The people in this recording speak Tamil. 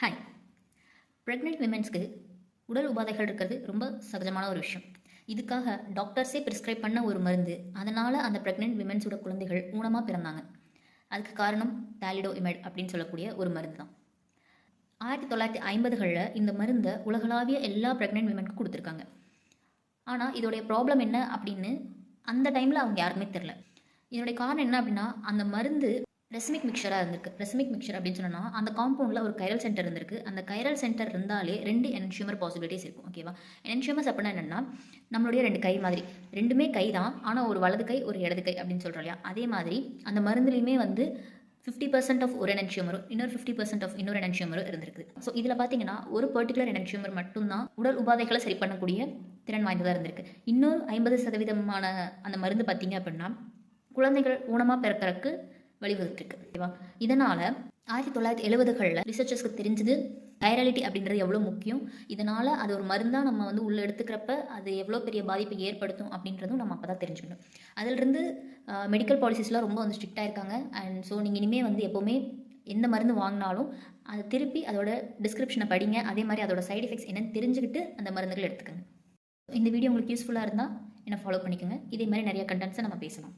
ஹாய். ப்ரெக்னென்ட் விமென்ஸ்க்கு உடல் உபாதைகள் இருக்கிறது ரொம்ப சகஜமான ஒரு விஷயம். இதுக்காக டாக்டர்ஸே ப்ரிஸ்கிரைப் பண்ண ஒரு மருந்து, அதனால் அந்த ப்ரெக்னென்ட் விமென்ஸோட குழந்தைகள் ஊனமாக பிறந்தாங்க. அதுக்கு காரணம் தாலிடோஇமைட் அப்படின்னு சொல்லக்கூடிய ஒரு மருந்து தான். 1950களில் இந்த மருந்தை உலகளாவிய எல்லா ப்ரெக்னென்ட் விமென்க்கும் கொடுத்துருக்காங்க. ஆனால் இதோடைய ப்ராப்ளம் என்ன அப்படின்னு அந்த டைமில் அவங்க யாருக்குமே தெரில. இதனுடைய காரணம் என்ன அப்படின்னா, அந்த மருந்து ரெஸ்மிக் மிக்சராக இருந்திருக்கு. ரெஸ்மிக் மிக்சர் அப்படின்னு சொன்னால் அந்த காம்பவுண்டில் ஒரு கைரல் சென்டர் இருந்திருக்கு. அந்த கைரல் சென்டர் இருந்தாலே 2 என்ஷியூமர் பாசிபிலிட்டிஸ் இருக்கும். ஓகேவா? என்ஷியூமர்ஸ் அப்படின்னா என்னென்னா, நம்மளுடைய 2 கை மாதிரி, ரெண்டுமே கை தான், ஆனால் ஒரு வலது கை ஒரு இடது கை அப்படின்னு சொல்கிறோம் இல்லையா? அதே மாதிரி அந்த மருந்துலேயுமே வந்து 50% ஆஃப் ஒரு என்ஷியூமரும் இன்னொரு 50% ஆஃப் இன்னொரு என்ஷியூமரும் இருந்திருக்கு. ஸோ இதில் பார்த்தீங்கன்னா ஒரு பர்டிகுலர் என்ஷியூமர் மட்டும்தான் உடல் உபாதைகளை சரி பண்ணக்கூடிய திறன் வாய்ந்ததாக இருந்திருக்கு. இன்னொரு 50% அந்த மருந்து பார்த்தீங்க அப்படின்னா குழந்தைகள் ஊனமாக பிறக்கிறதுக்கு வழிவகுத்துருக்கு. ஓகேவா? இதனால் 1970களில் ரிசர்ச்சர்ஸ்க்கு தெரிஞ்சது கைரலிட்டி அப்படின்றது எவ்வளோ முக்கியம், இதனால் அது ஒரு மருந்தாக நம்ம வந்து உள்ளே எடுத்துக்கிறப்ப அது எவ்வளோ பெரிய பாதிப்பை ஏற்படுத்தும் அப்படின்றதும் நம்ம அப்போ தான் தெரிஞ்சுக்கணும். அதிலிருந்து மெடிக்கல் பாலிசிஸ்லாம் ரொம்ப வந்து ஸ்ட்ரிக்டாக இருக்காங்க. அண்ட் ஸோ நீங்கள் இனிமேல் வந்து எப்போவுமே எந்த மருந்து வாங்கினாலும் அதை திருப்பி அதோட டிஸ்கிரிப்ஷனை படிங்க. அதே மாதிரி அதோட சைட் எஃபெக்ட்ஸ் என்னென்னு தெரிஞ்சுக்கிட்டு அந்த மருந்துகள் எடுத்துக்கோங்க. இந்த வீடியோ உங்களுக்கு யூஸ்ஃபுல்லாக இருந்தால் என்னை ஃபாலோ பண்ணிக்கோங்க. இதே மாதிரி நிறைய கண்டென்ட்ஸை நம்ம பேசலாம்.